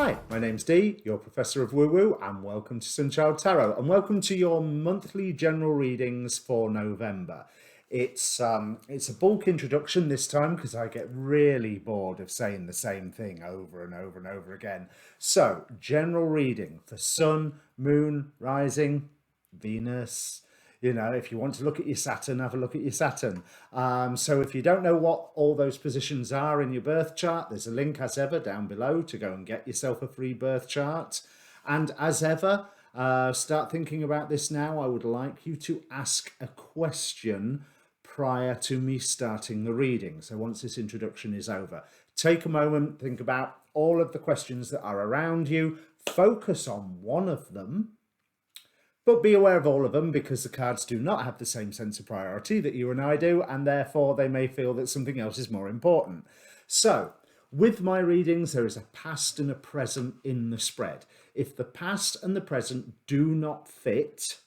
Hi, my name's Dee, your Professor of Woo Woo, and welcome to Sunchild Tarot, and welcome to your monthly general readings for November. It's a bulk introduction this time because I get really bored of saying the same thing over and over and over again. So, general reading for Sun, Moon, Rising, Venus. You know, if you want to look at your Saturn, have a look at your Saturn. So if you don't know what all those positions are in your birth chart, there's a link as ever down below to go and get yourself a free birth chart. And as ever, start thinking about this now. I would like you to ask a question prior to me starting the reading. So once this introduction is over, take a moment, think about all of the questions that are around you, focus on one of them, but be aware of all of them because the cards do not have the same sense of priority that you and I do, and therefore they may feel that something else is more important. So, with my readings, there is a past and a present in the spread. If the past and the present do not fit,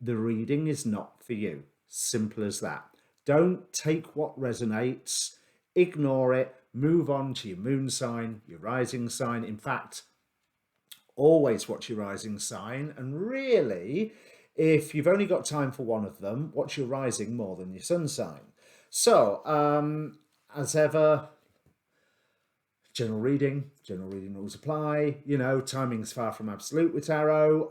the reading is not for you. Simple as that. Don't take what resonates, ignore it, move on to your moon sign, your rising sign. In fact, always watch your rising sign, and really, if you've only got time for one of them, watch your rising more than your sun sign. So, as ever, general reading rules apply. You know, timing's far from absolute with tarot.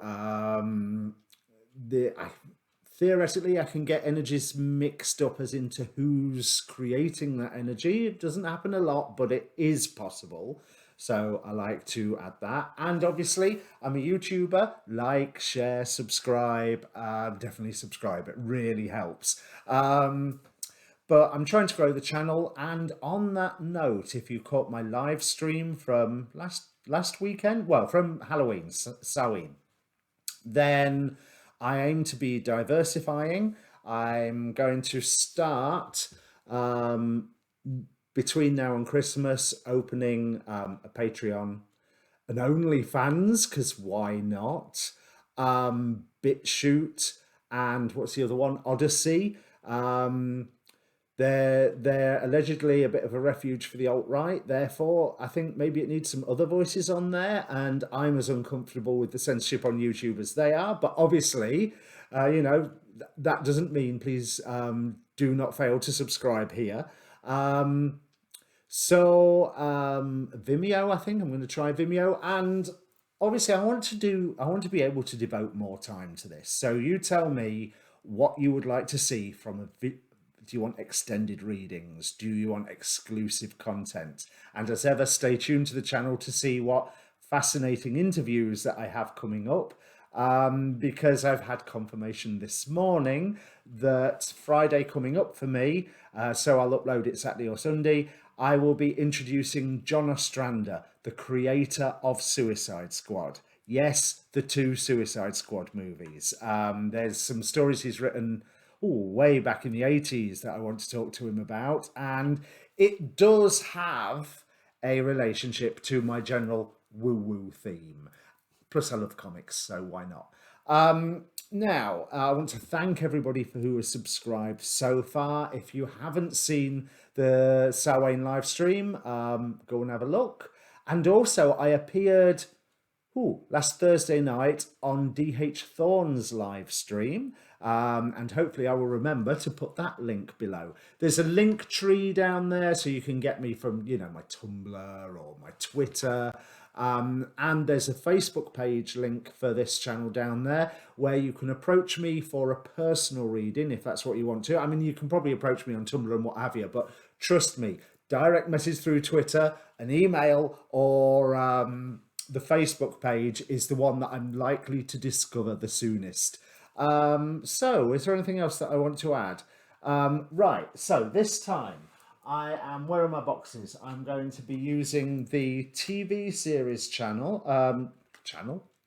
Theoretically, I can get energies mixed up as into who's creating that energy. It doesn't happen a lot, but it is possible. So I like to add that. And obviously, I'm a YouTuber. Like, share, subscribe. Definitely subscribe. It really helps. But I'm trying to grow the channel. And on that note, if you caught my live stream from last weekend, well, from Halloween, Samhain, then I aim to be diversifying. I'm going to start between now and Christmas opening a Patreon, an OnlyFans, because why not? BitChute, and what's the other one? Odyssey. They're allegedly a bit of a refuge for the alt-right. Therefore, I think maybe it needs some other voices on there, and I'm as uncomfortable with the censorship on YouTube as they are. But obviously, you know, that doesn't mean please do not fail to subscribe here. Vimeo, I think I'm going to try Vimeo, and obviously I want to be able to devote more time to this. So you tell me what you would like to see from a do you want extended readings? Do you want exclusive content? And as ever, stay tuned to the channel to see what fascinating interviews that I have coming up. Because I've had confirmation this morning that Friday coming up for me, so I'll upload it Saturday or Sunday, I will be introducing John Ostrander, the creator of Suicide Squad. Yes, the 2 Suicide Squad movies. There's some stories he's written way back in the 80s that I want to talk to him about, and it does have a relationship to my general woo-woo theme. Plus, I love comics, so why not? Now, I want to thank everybody who has subscribed so far. If you haven't seen the Samhain live stream, go and have a look. And also, I appeared last Thursday night on D.H. Thorne's live stream. And hopefully I will remember to put that link below. There's a link tree down there so you can get me from, you know, my Tumblr or my Twitter. And there's a Facebook page link for this channel down there where you can approach me for a personal reading if that's what you want to. I mean, you can probably approach me on Tumblr and what have you, but trust me, direct message through Twitter, an email, or the Facebook page is the one that I'm likely to discover the soonest. So is there anything else that I want to add? Right, so this time where are my boxes? I'm going to be using the TV series channel,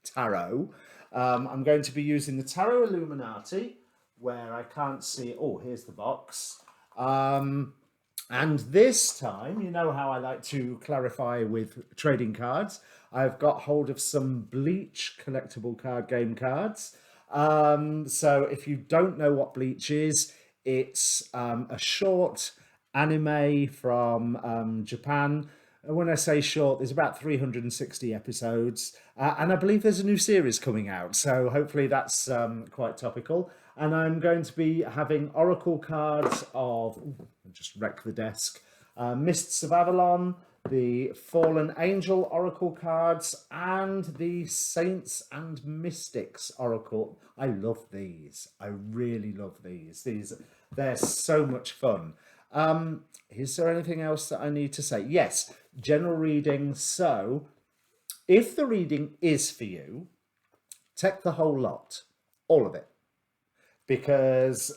Tarot. I'm going to be using the Tarot Illuminati, where I can't see it. Oh, here's the box. And this time, you know how I like to clarify with trading cards. I've got hold of some Bleach collectible card game cards. So if you don't know what Bleach is, it's a short anime from Japan when I say short, there's about 360 episodes, and I believe there's a new series coming out. So hopefully that's quite topical. And I'm going to be having oracle cards of, ooh, I just wrecked the desk, Mists of Avalon, the Fallen Angel oracle cards, and the Saints and Mystics oracle. I love these. I really love these. They're so much fun. Is there anything else that I need to say? Yes, general reading. So if the reading is for you, take the whole lot, all of it. Because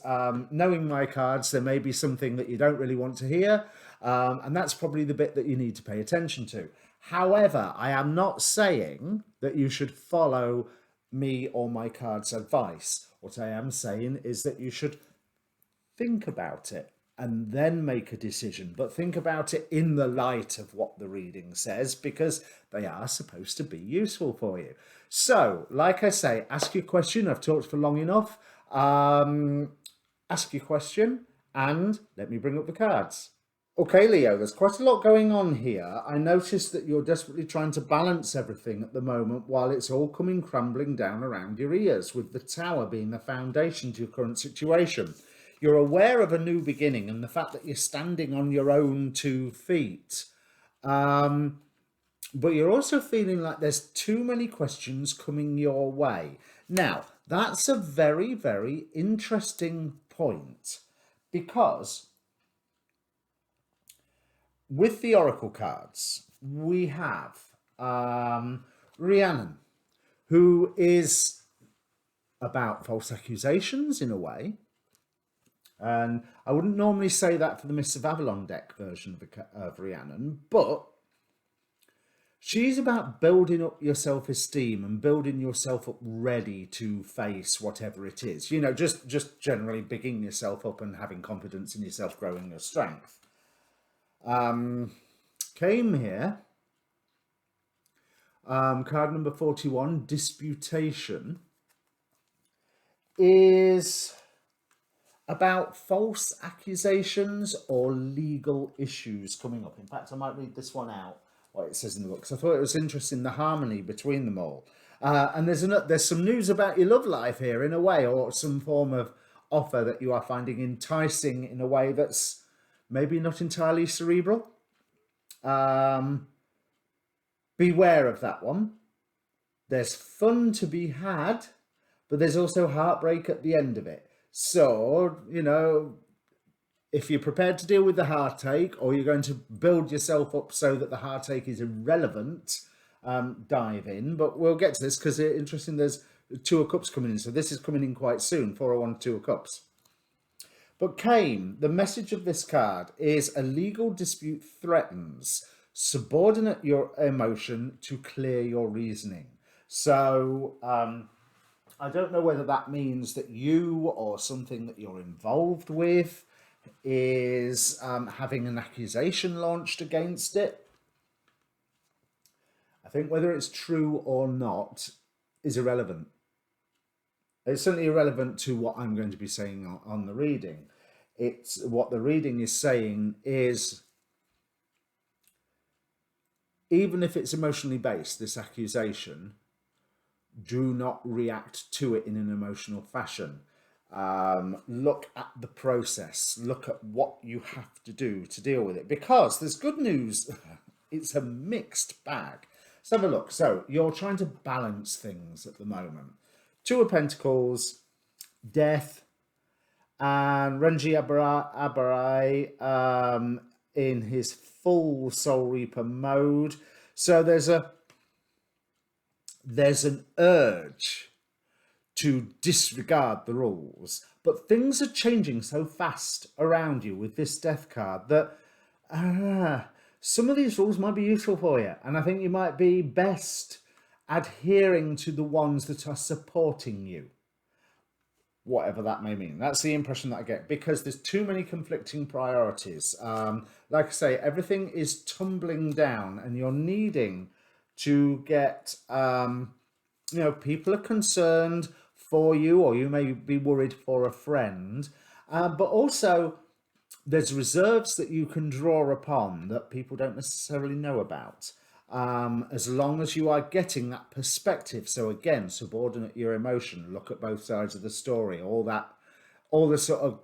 knowing my cards, there may be something that you don't really want to hear, and that's probably the bit that you need to pay attention to. However, I am not saying that you should follow me or my cards' advice. What I am saying is that you should think about it and then make a decision, but think about it in the light of what the reading says, because they are supposed to be useful for you. So, like I say, ask your question. I've talked for long enough. Ask your question and let me bring up the cards. Okay, Leo, there's quite a lot going on here. I noticed that you're desperately trying to balance everything at the moment while it's all coming crumbling down around your ears, with the Tower being the foundation to your current situation. You're aware of a new beginning and the fact that you're standing on your own 2 feet. But you're also feeling like there's too many questions coming your way. Now, that's a very, very interesting point, because with the oracle cards, we have Rhiannon, who is about false accusations in a way. And I wouldn't normally say that for the Mists of Avalon deck version of Rhiannon, but she's about building up your self-esteem and building yourself up ready to face whatever it is. You know, just generally bigging yourself up and having confidence in yourself, growing your strength. Came here, card number 41, Disputation, is about false accusations or legal issues coming up. In fact, I might read this one out, what it says in the book, because I thought it was interesting, the harmony between them all. And there's some news about your love life here in a way, or some form of offer that you are finding enticing in a way that's maybe not entirely cerebral. Beware of that one. There's fun to be had, but there's also heartbreak at the end of it. So, you know, if you're prepared to deal with the heartache, or you're going to build yourself up so that the heartache is irrelevant, dive in. But we'll get to this because it's interesting. There's 2 of Cups coming in. So this is coming in quite soon, 401, 2 of Cups. But Cain, the message of this card is a legal dispute threatens. Subordinate your emotion to clear your reasoning. So, I don't know whether that means that you or something that you're involved with is having an accusation launched against it. I think whether it's true or not is irrelevant. It's certainly irrelevant to what I'm going to be saying on the reading. It's what the reading is saying is, even if it's emotionally based, this accusation, do not react to it in an emotional fashion. Look at the process. Look at what you have to do to deal with it. Because there's good news. It's a mixed bag. Let's have a look. So you're trying to balance things at the moment. 2 of Pentacles, Death, and Renji Abarai in his full Soul Reaper mode. So there's an urge to disregard the rules, but things are changing so fast around you with this Death card that some of these rules might be useful for you, and I think you might be best adhering to the ones that are supporting you, whatever that may mean. That's the impression that I get, because there's too many conflicting priorities. Like I say, everything is tumbling down and you're needing to get, people are concerned for you, or you may be worried for a friend, but also there's reserves that you can draw upon that people don't necessarily know about. As long as you are getting that perspective. So again, subordinate your emotion, look at both sides of the story, all that, all the sort of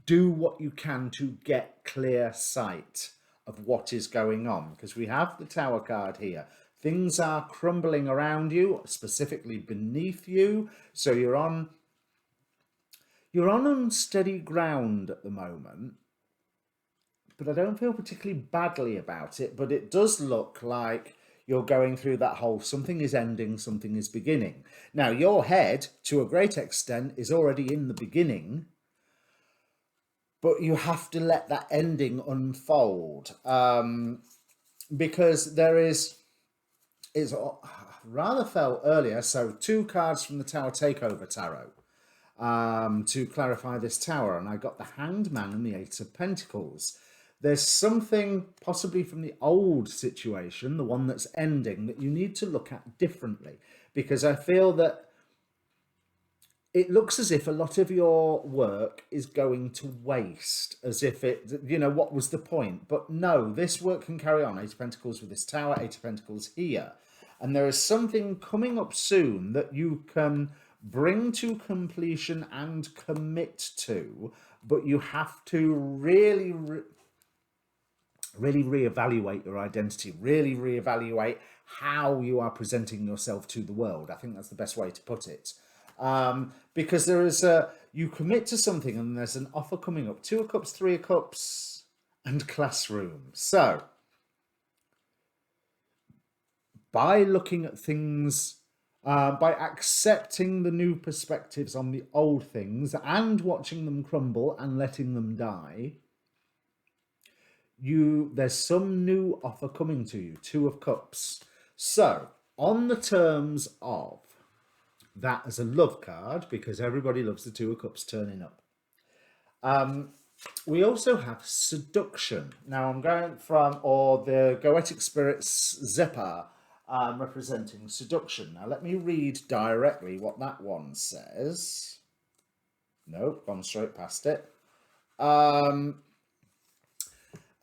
do what you can to get clear sight of what is going on. Because we have the Tower card here. Things are crumbling around you, specifically beneath you. So you're on unsteady ground at the moment, but I don't feel particularly badly about it. But it does look like you're going through that whole something is ending, something is beginning. Now, your head, to a great extent, is already in the beginning, but you have to let that ending unfold, because it's rather felt earlier. So 2 cards from the Tower Takeover Tarot to clarify this tower, and I got the Hanged Man and the Eight of Pentacles. There's something possibly from the old situation, the one that's ending, that you need to look at differently, because I feel that it looks as if a lot of your work is going to waste, as if it, what was the point? But no, this work can carry on. Eight of Pentacles with this tower, Eight of Pentacles here. And there is something coming up soon that you can bring to completion and commit to, but you have to really reevaluate your identity, really reevaluate how you are presenting yourself to the world. I think that's the best way to put it. Because there is you commit to something and there's an offer coming up. 2 of Cups, 3 of Cups, and Classroom. So, by looking at things, by accepting the new perspectives on the old things and watching them crumble and letting them die, there's some new offer coming to you. 2 of Cups. So, on the terms of that as a love card, because everybody loves the 2 of Cups turning up, we also have Seduction. Now I'm going from, or the Goetic Spirits Zephyr, representing Seduction. Now let me read directly what that one says. Nope, gone straight past it.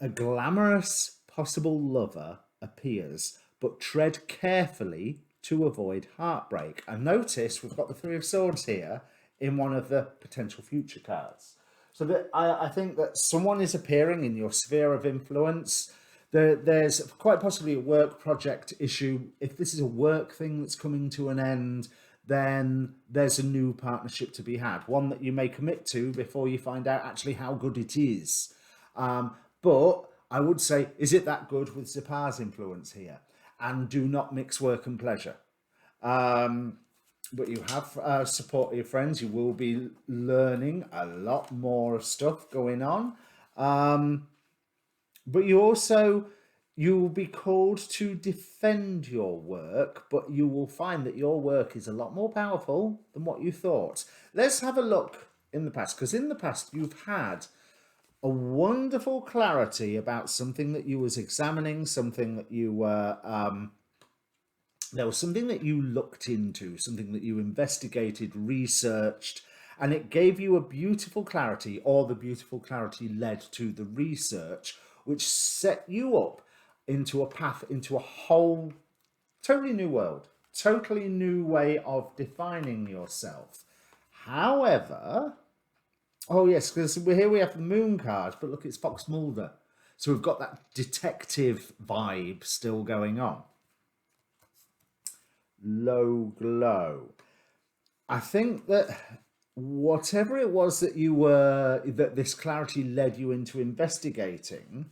A glamorous possible lover appears, but tread carefully to avoid heartbreak. And notice we've got the 3 of Swords here in one of the potential future cards. So I think that someone is appearing in your sphere of influence. There's quite possibly a work project issue. If this is a work thing that's coming to an end, then there's a new partnership to be had. One that you may commit to before you find out actually how good it is. But I would say, is it that good with Zephyr's influence here? And do not mix work and pleasure. But you have support of your friends. You will be learning a lot more stuff going on. But you will be called to defend your work, but you will find that your work is a lot more powerful than what you thought. Let's have a look in the past, because in the past you've had a wonderful clarity about something that you was examining, something that you were, there was something that you looked into, something that you investigated, researched, and it gave you a beautiful clarity, or the beautiful clarity led to the research, which set you up into a path, into a whole totally new world, totally new way of defining yourself. However, oh yes, because here we have the Moon card, but look, it's Fox Mulder. So we've got that detective vibe still going on. Low glow. I think that whatever it was that that this clarity led you into investigating,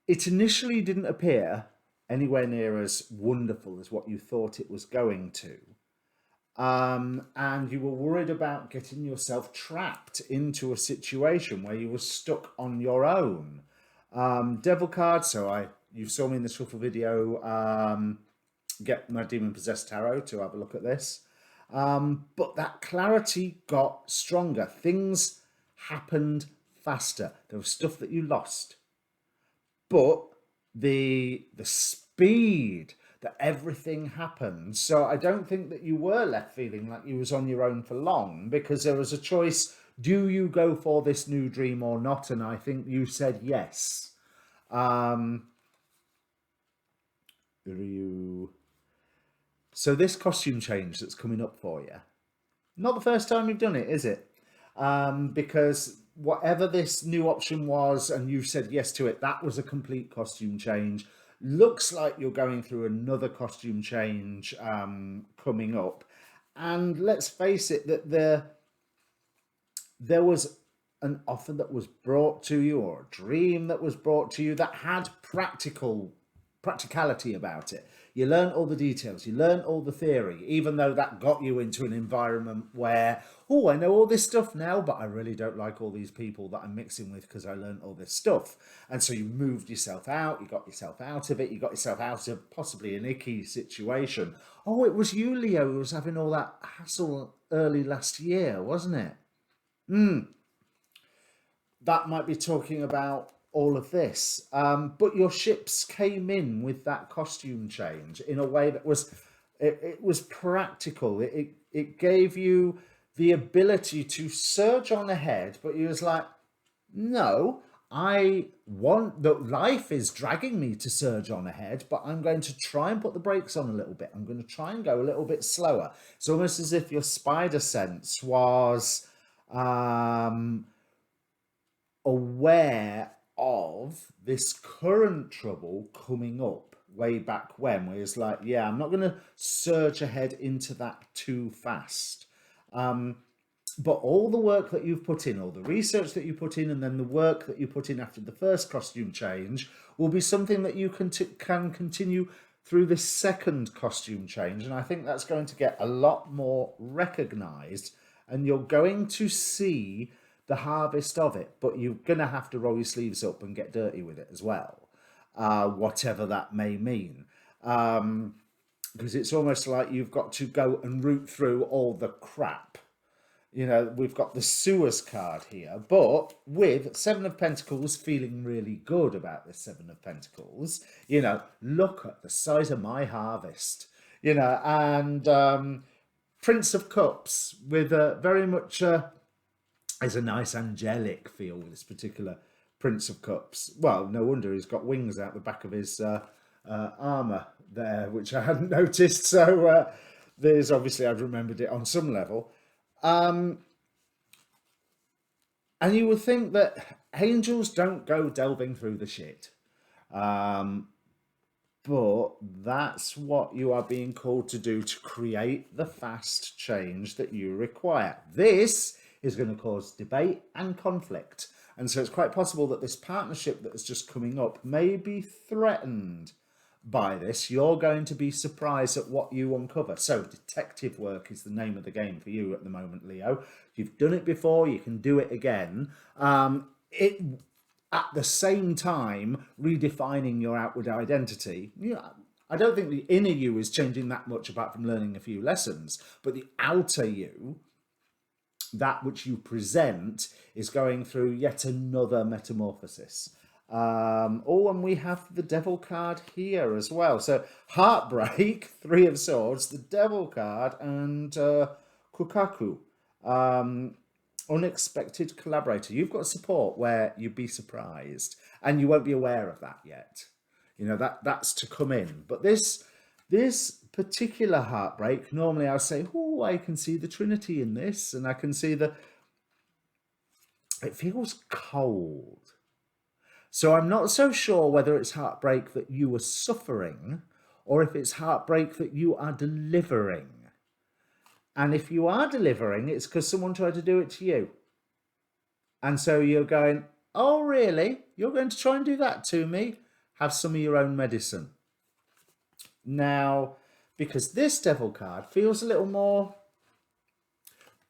it initially didn't appear anywhere near as wonderful as what you thought it was going to. And you were worried about getting yourself trapped into a situation where you were stuck on your own. Devil card, so you saw me in the Shuffle video, get my Demon Possessed Tarot to have a look at this. But that clarity got stronger. Things happened faster. There was stuff that you lost. But the speed, that everything happened. So I don't think that you were left feeling like you was on your own for long, because there was a choice. Do you go for this new dream or not? And I think you said yes. Um, so this costume change that's coming up for you, not the first time you've done it, is it? Because whatever this new option was, and you said yes to it, that was a complete costume change. Looks like you're going through another costume change coming up. And let's face it, that there was an offer that was brought to you, or a dream that was brought to you, that had practicality about it. You learned all the details, you learned all the theory, even though that got you into an environment where, oh, I know all this stuff now, but I really don't like all these people that I'm mixing with because I learned all this stuff. And so you moved yourself out, you got yourself out of it, you got yourself out of possibly an icky situation. Oh, it was you, Leo, who was having all that hassle early last year, wasn't it? That might be talking about all of this. But your ships came in with that costume change in a way that was, it was practical. It gave you the ability to surge on ahead, but you was like, no, I want, that life is dragging me to surge on ahead, but I'm going to try and put the brakes on a little bit. I'm going to try and go a little bit slower. It's almost as if your spider sense was aware of this current trouble coming up way back when, where it's like, yeah, I'm not going to surge ahead into that too fast. But all the work that you've put in, all the research that you put in, and then the work that you put in after the first costume change will be something that you can continue through this second costume change. And I think that's going to get a lot more recognized, and you're going to see the harvest of it, but you're going to have to roll your sleeves up and get dirty with it as well, whatever that may mean. Because it's almost like you've got to go and root through all the crap. You know, we've got the sewers card here, but with Seven of Pentacles, feeling really good about this Seven of Pentacles. You know, look at the size of my harvest. You know, and Prince of Cups with a very much there's a nice angelic feel with this particular Prince of Cups. Well, no wonder he's got wings out the back of his armour there, which I hadn't noticed. So there's obviously, I've remembered it on some level. And you would think that angels don't go delving through the shit. But that's what you are being called to do, to create the fast change that you require. This is going to cause debate and conflict. And so it's quite possible that this partnership that is just coming up may be threatened by this. You're going to be surprised at what you uncover. So detective work is the name of the game for you at the moment, Leo. You've done it before, you can do it again. It at the same time redefining your outward identity. You know, I don't think the inner you is changing that much apart from learning a few lessons, but the outer you, that which you present, is going through yet another metamorphosis. And we have the Devil card here as well. So heartbreak, Three of Swords, the Devil card, and Kukaku, unexpected collaborator. You've got support where you'd be surprised, and you won't be aware of that yet. You know, that's to come in. But this particular heartbreak, normally I'll say, oh, I can see the Trinity in this, and I can see it feels cold. So I'm not so sure whether it's heartbreak that you were suffering, or if it's heartbreak that you are delivering. And if you are delivering, it's because someone tried to do it to you. And so you're going, oh, really? You're going to try and do that to me? Have some of your own medicine. Now, because this Devil card feels a little more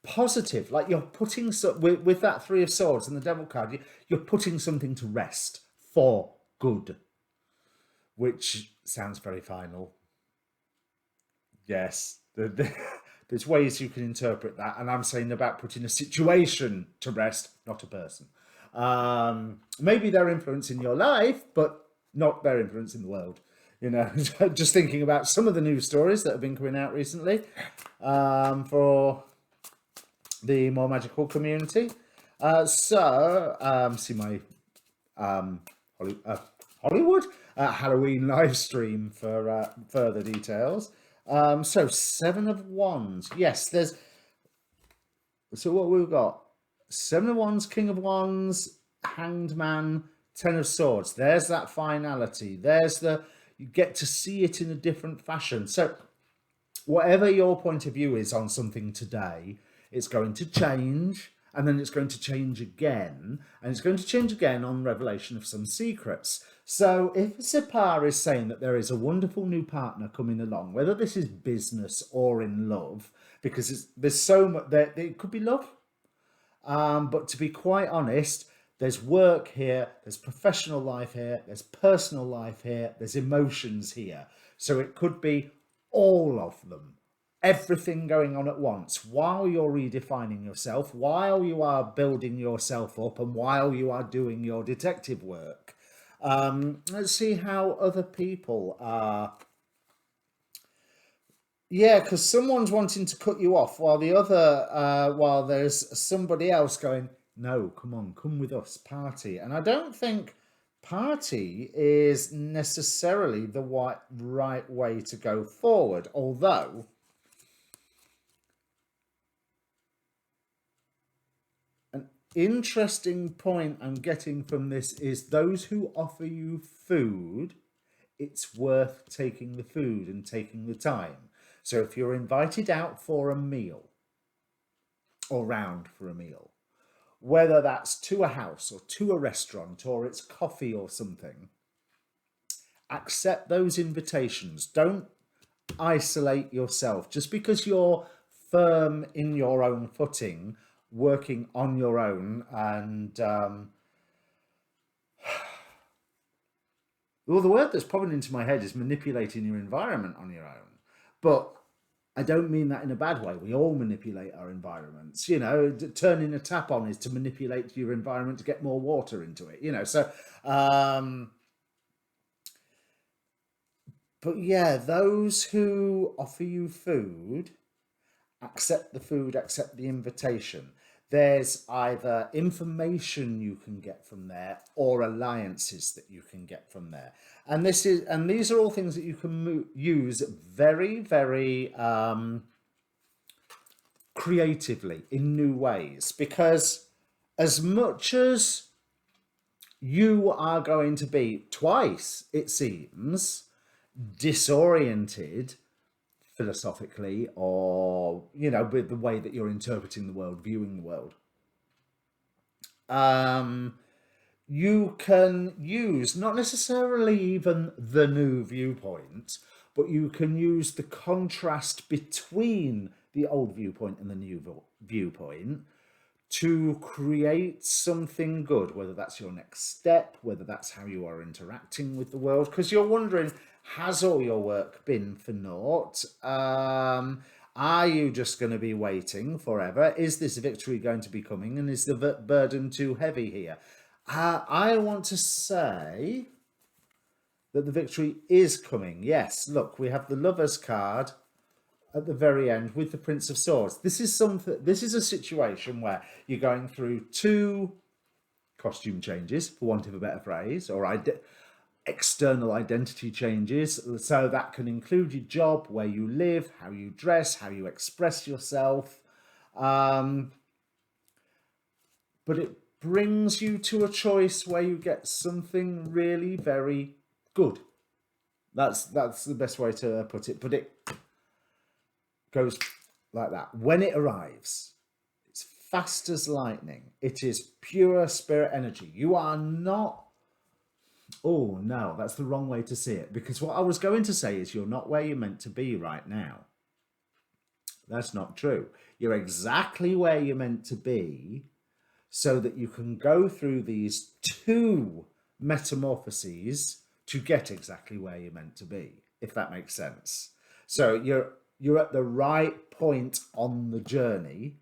positive, like you're putting, with that Three of Swords and the Devil card, you're putting something to rest for good, which sounds very final. Yes, there's ways you can interpret that, and I'm saying about putting a situation to rest, not a person. Maybe their influence in your life, but not their influence in the world. You know, just thinking about some of the news stories that have been coming out recently for the more magical community. See my Hollywood Halloween live stream for further details. So Seven of Wands. Yes, there's. So what we've got: Seven of Wands, King of Wands, Hanged Man, Ten of Swords. There's that finality. There's the, you get to see it in a different fashion. So whatever your point of view is on something today, it's going to change, and then it's going to change again, and it's going to change again on revelation of some secrets. So if Sipar is saying that there is a wonderful new partner coming along, whether this is business or in love, because there's so much there, it could be love, but to be quite honest, there's work here, there's professional life here, there's personal life here, there's emotions here. So it could be all of them, everything going on at once while you're redefining yourself, while you are building yourself up, and while you are doing your detective work. Let's see how other people are. Yeah, because someone's wanting to cut you off while the other, while there's somebody else going, no, come on, come with us, party. And I don't think party is necessarily the right way to go forward. Although, an interesting point I'm getting from this is those who offer you food, it's worth taking the food and taking the time. So if you're invited out for a meal or round for a meal, whether that's to a house or to a restaurant or it's coffee or something, accept those invitations. Don't isolate yourself. Just because you're firm in your own footing, working on your own, and well, the word that's popping into my head is manipulating your environment on your own. But I don't mean that in a bad way. We all manipulate our environments. You know, turning a tap on is to manipulate your environment to get more water into it. You know, so. But yeah, those who offer you food, accept the food, accept the invitation. There's either information you can get from there or alliances that you can get from there. And these are all things that you can use very, very creatively in new ways, because as much as you are going to be twice, it seems, disoriented philosophically, or with the way that you're interpreting the world, viewing the world, you can use not necessarily even the new viewpoint, but you can use the contrast between the old viewpoint and the new viewpoint to create something good, whether that's your next step, whether that's how you are interacting with the world, because you're wondering, has all your work been for naught? Are you just going to be waiting forever? Is this victory going to be coming? And is the burden too heavy here? I want to say that the victory is coming. Yes, look, we have the Lover's card at the very end with the Prince of Swords. This is a situation where you're going through two costume changes, for want of a better phrase, or external identity changes. So that can include your job, where you live, how you dress, how you express yourself. But it brings you to a choice where you get something really very good. That's the best way to put it. But it goes like that. When it arrives, it's fast as lightning. It is pure spirit energy. You are not... Oh, no, that's the wrong way to see it. Because what I was going to say is you're not where you're meant to be right now. That's not true. You're exactly where you're meant to be so that you can go through these two metamorphoses to get exactly where you're meant to be, if that makes sense. So you're at the right point on the journey,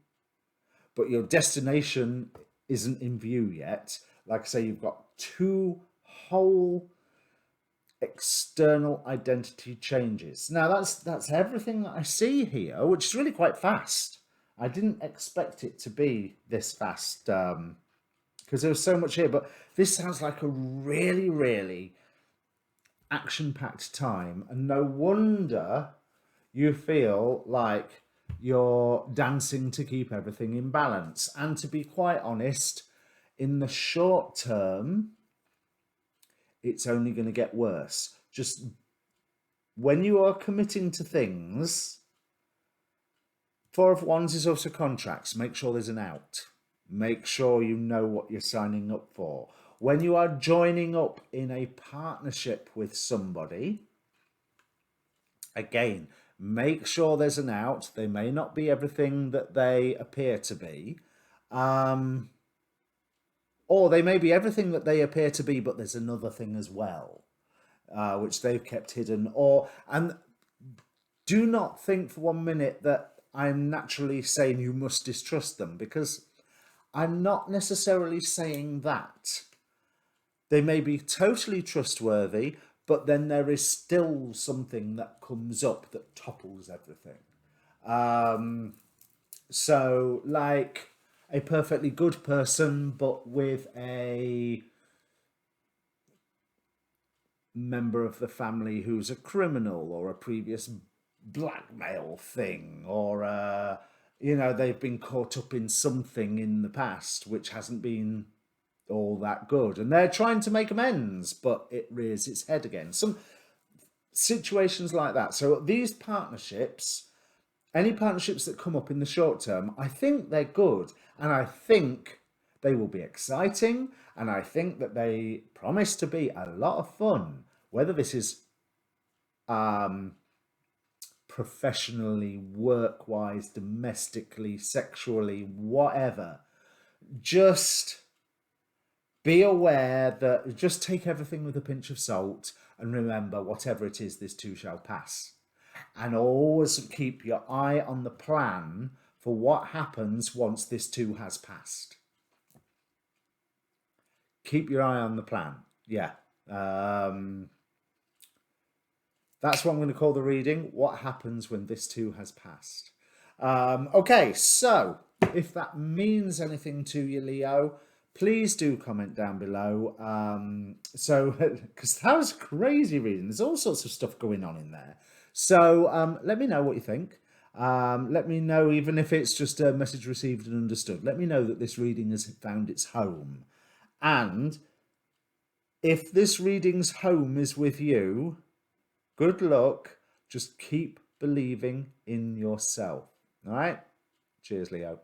but your destination isn't in view yet. Like I say, you've got two whole external identity changes. Now that's everything that I see here, which is really quite fast. I didn't expect it to be this fast because there was so much here, but this sounds like a really, really action-packed time, and no wonder you feel like you're dancing to keep everything in balance. And to be quite honest, in the short term, it's only going to get worse. Just when you are committing to things, Four of Wands is also contracts. Make sure there's an out. Make sure you know what you're signing up for. When you are joining up in a partnership with somebody, again, make sure there's an out. They may not be everything that they appear to be. Or they may be everything that they appear to be, but there's another thing as well, which they've kept hidden. And do not think for 1 minute that I'm naturally saying you must distrust them, because I'm not necessarily saying that. They may be totally trustworthy, but then there is still something that comes up that topples everything. So like a perfectly good person, but with a member of the family who's a criminal or a previous blackmail thing, or they've been caught up in something in the past which hasn't been all that good, and they're trying to make amends, but it rears its head again. Some situations like that. So these partnerships, any partnerships that come up in the short term, I think they're good, and I think they will be exciting, and I think that they promise to be a lot of fun. Whether this is professionally, work-wise, domestically, sexually, whatever, just be aware that, just take everything with a pinch of salt, and remember, whatever it is, this too shall pass. And always keep your eye on the plan for what happens once this too has passed. Keep your eye on the plan. Yeah. That's what I'm going to call the reading. What happens when this too has passed? Okay, so if that means anything to you, Leo, please do comment down below. Because that was crazy reading. There's all sorts of stuff going on in there. So let me know what you think. Let me know, even if it's just a message received and understood. Let me know that this reading has found its home. And if this reading's home is with you, good luck. Just keep believing in yourself. All right? Cheers, Leo.